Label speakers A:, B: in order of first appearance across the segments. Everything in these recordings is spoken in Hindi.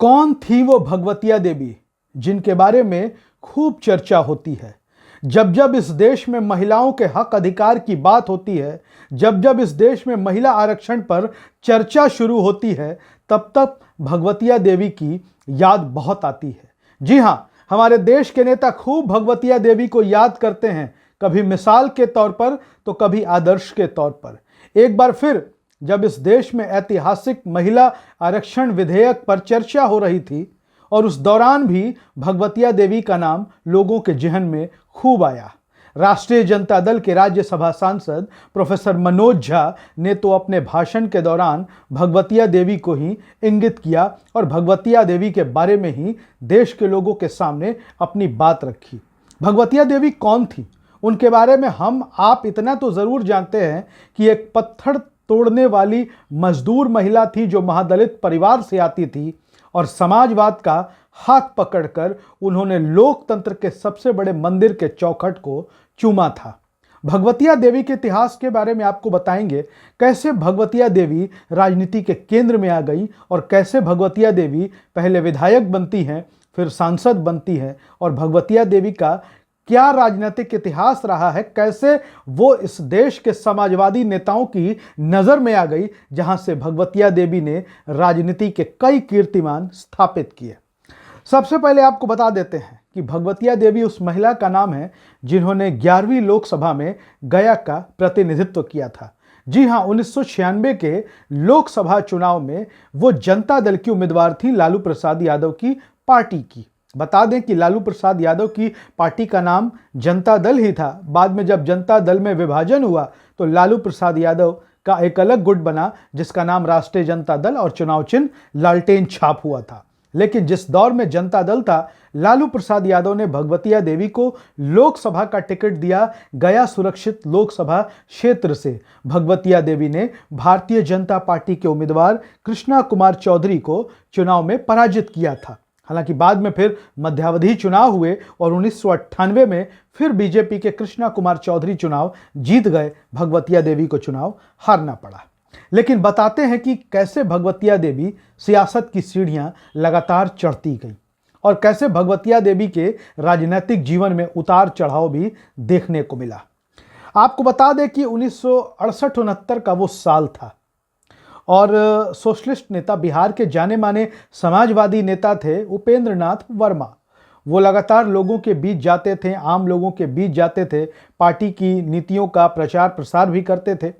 A: कौन थी वो भगवतिया देवी जिनके बारे में खूब चर्चा होती है? जब जब इस देश में महिलाओं के हक अधिकार की बात होती है, जब जब इस देश में महिला आरक्षण पर चर्चा शुरू होती है, तब तब भगवतिया देवी की याद बहुत आती है। जी हाँ, हमारे देश के नेता खूब भगवतिया देवी को याद करते हैं, कभी मिसाल के तौर पर तो कभी आदर्श के तौर पर। एक बार फिर जब इस देश में ऐतिहासिक महिला आरक्षण विधेयक पर चर्चा हो रही थी और उस दौरान भी भगवतिया देवी का नाम लोगों के जहन में खूब आया। राष्ट्रीय जनता दल के राज्यसभा सांसद प्रोफेसर मनोज झा ने तो अपने भाषण के दौरान भगवतिया देवी को ही इंगित किया और भगवतिया देवी के बारे में ही देश के लोगों के सामने अपनी बात रखी। भगवतिया देवी कौन थी? उनके बारे में हम आप इतना तो ज़रूर जानते हैं कि एक पत्थर तोड़ने वाली मजदूर महिला थी जो महादलित परिवार से आती थी और समाजवाद का हाथ पकड़कर उन्होंने लोकतंत्र के सबसे बड़े मंदिर के चौखट को चूमा था। भगवतिया देवी के इतिहास के बारे में आपको बताएंगे, कैसे भगवतिया देवी राजनीति के केंद्र में आ गई और कैसे भगवतिया देवी पहले विधायक बनती हैं, फिर सांसद बनती हैं और भगवतिया देवी का क्या राजनीतिक इतिहास रहा है, कैसे वो इस देश के समाजवादी नेताओं की नज़र में आ गई, जहां से भगवतिया देवी ने राजनीति के कई कीर्तिमान स्थापित किए। सबसे पहले आपको बता देते हैं कि भगवतिया देवी उस महिला का नाम है जिन्होंने 11वीं लोकसभा में गया का प्रतिनिधित्व किया था। जी हाँ, 1996 के लोकसभा चुनाव में वो जनता दल की उम्मीदवार थी, लालू प्रसाद यादव की पार्टी की। बता दें कि लालू प्रसाद यादव की पार्टी का नाम जनता दल ही था। बाद में जब जनता दल में विभाजन हुआ तो लालू प्रसाद यादव का एक अलग गुट बना जिसका नाम राष्ट्रीय जनता दल और चुनाव चिन्ह लालटेन छाप हुआ था। लेकिन जिस दौर में जनता दल था, लालू प्रसाद यादव ने भगवतिया देवी को लोकसभा का टिकट दिया। गया सुरक्षित लोकसभा क्षेत्र से भगवतिया देवी ने भारतीय जनता पार्टी के उम्मीदवार कृष्णा कुमार चौधरी को चुनाव में पराजित किया था। हालांकि बाद में फिर मध्यावधि चुनाव हुए और 1998 में फिर बीजेपी के कृष्णा कुमार चौधरी चुनाव जीत गए, भगवतिया देवी को चुनाव हारना पड़ा। लेकिन बताते हैं कि कैसे भगवतिया देवी सियासत की सीढ़ियां लगातार चढ़ती गई और कैसे भगवतिया देवी के राजनीतिक जीवन में उतार चढ़ाव भी देखने को मिला। आपको बता दें कि 1968-69 का वो साल था और सोशलिस्ट नेता, बिहार के जाने माने समाजवादी नेता थे उपेंद्र नाथ वर्मा। वो लगातार लोगों के बीच जाते थे, आम लोगों के बीच जाते थे, पार्टी की नीतियों का प्रचार प्रसार भी करते थे।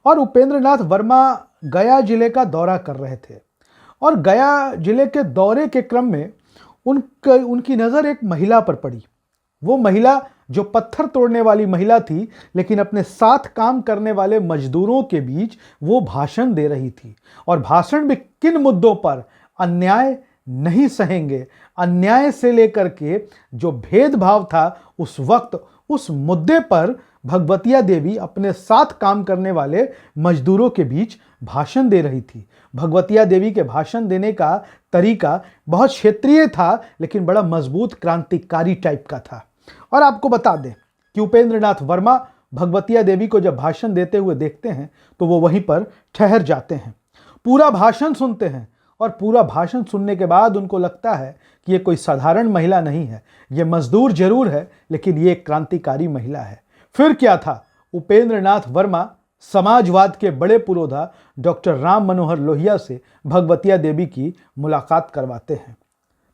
A: और उपेंद्र नाथ वर्मा गया जिले का दौरा कर रहे थे और गया जिले के दौरे के क्रम में उनकी नज़र एक महिला पर पड़ी। वो महिला जो पत्थर तोड़ने वाली महिला थी, लेकिन अपने साथ काम करने वाले मजदूरों के बीच वो भाषण दे रही थी। और भाषण में किन मुद्दों पर? अन्याय नहीं सहेंगे, अन्याय से लेकर के जो भेदभाव था उस वक्त, उस मुद्दे पर भगवतिया देवी अपने साथ काम करने वाले मजदूरों के बीच भाषण दे रही थी। भगवतिया देवी के भाषण देने का तरीका बहुत क्षेत्रीय था, लेकिन बड़ा मजबूत क्रांतिकारी टाइप का था। और आपको बता दें कि उपेंद्र नाथ वर्मा भगवतिया देवी को जब भाषण देते हुए देखते हैं तो वो वहीं पर ठहर जाते हैं, पूरा भाषण सुनते हैं और पूरा भाषण सुनने के बाद उनको लगता है कि ये कोई साधारण महिला नहीं है, ये मजदूर जरूर है लेकिन ये एक क्रांतिकारी महिला है। फिर क्या था, उपेंद्र नाथ वर्मा समाजवाद के बड़े पुरोधा डॉक्टर राम मनोहर लोहिया से भगवतिया देवी की मुलाकात करवाते हैं।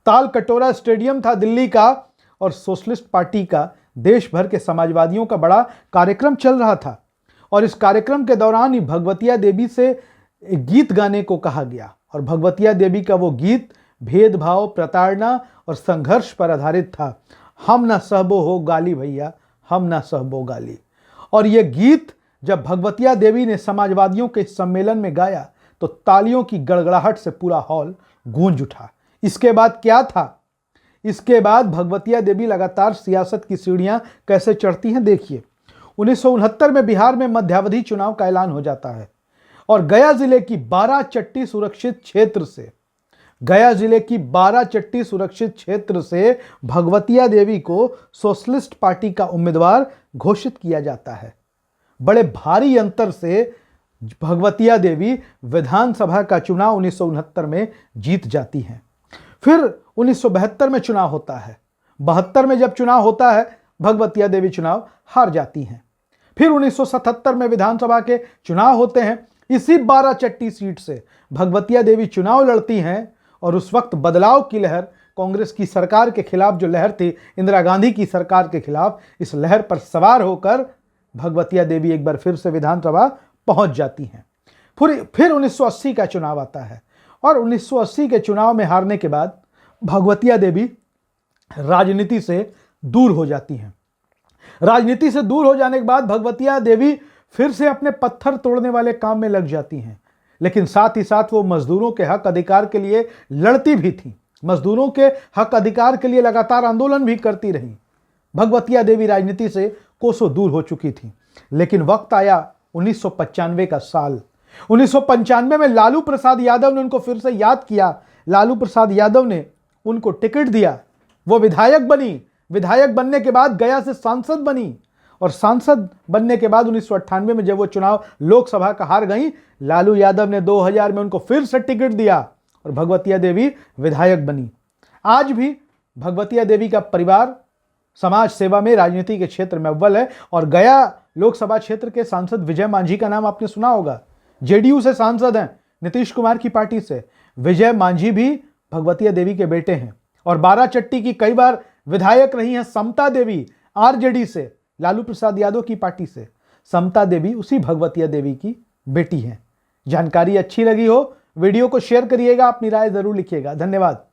A: ताल कटोरा स्टेडियम था दिल्ली का और सोशलिस्ट पार्टी का, देश भर के समाजवादियों का बड़ा कार्यक्रम चल रहा था और इस कार्यक्रम के दौरान ही भगवतिया देवी से एक गीत गाने को कहा गया और भगवतिया देवी का वो गीत भेदभाव, प्रताड़ना और संघर्ष पर आधारित था। हम ना सहबो हो गाली भैया, हम ना सहबो गाली। और ये गीत जब भगवतिया देवी ने समाजवादियों के सम्मेलन में गाया तो तालियों की गड़गड़ाहट से पूरा हॉल गूंज उठा। इसके बाद क्या था? इसके बाद भगवतिया देवी लगातार सियासत की सीढ़ियां कैसे चढ़ती हैं, देखिए। 1969 में बिहार में मध्यावधि चुनाव का ऐलान हो जाता है और गया जिले की 12 चट्टी सुरक्षित क्षेत्र से, गया जिले की 12 चट्टी सुरक्षित क्षेत्र से भगवतिया देवी को सोशलिस्ट पार्टी का उम्मीदवार घोषित किया जाता है। बड़े भारी अंतर से भगवतिया देवी विधानसभा का चुनाव 1969 में जीत जाती हैं। फिर 1972 में चुनाव होता है। 72 में जब चुनाव होता है, भगवतिया देवी चुनाव हार जाती हैं। फिर 1977 में विधानसभा के चुनाव होते हैं। इसी बाराचट्टी सीट से भगवतिया देवी चुनाव लड़ती हैं और उस वक्त बदलाव की लहर, कांग्रेस की सरकार के खिलाफ जो लहर थी, इंदिरा गांधी की सरकार के खिलाफ, इस लहर पर सवार होकर भगवतिया देवी एक बार फिर से विधानसभा पहुंच जाती हैं। फिर 1980 का चुनाव आता है और 1980 के चुनाव में हारने के बाद भगवतिया देवी राजनीति से दूर हो जाती हैं। राजनीति से दूर हो जाने के बाद भगवतिया देवी फिर से अपने पत्थर तोड़ने वाले काम में लग जाती हैं, लेकिन साथ ही साथ वो मजदूरों के हक अधिकार के लिए लड़ती भी थी। मजदूरों के हक अधिकार के लिए लगातार आंदोलन भी करती रही। भगवतिया देवी राजनीति से कोसों दूर हो चुकी थी, लेकिन वक्त आया 1995 का साल। 1995 में लालू प्रसाद यादव ने उनको फिर से याद किया। लालू प्रसाद यादव ने उनको टिकट दिया, वो विधायक बनी। विधायक बनने के बाद गया से सांसद बनी और सांसद बनने के बाद 1998 में जब वो चुनाव लोकसभा का हार गई, लालू यादव ने 2000 में उनको फिर से टिकट दिया और भगवतिया देवी विधायक बनी। आज भी भगवतिया देवी का परिवार समाज सेवा में, राजनीति के क्षेत्र में अव्वल है और गया लोकसभा क्षेत्र के सांसद विजय मांझी का नाम आपने सुना होगा। जेडीयू से सांसद हैं, नीतीश कुमार की पार्टी से। विजय मांझी भी भगवतिया देवी के बेटे हैं और बाराचट्टी की कई बार विधायक रही हैं समता देवी, आरजेडी से, लालू प्रसाद यादव की पार्टी से। समता देवी उसी भगवतिया देवी की बेटी हैं। जानकारी अच्छी लगी हो, वीडियो को शेयर करिएगा, अपनी राय जरूर लिखिएगा। धन्यवाद।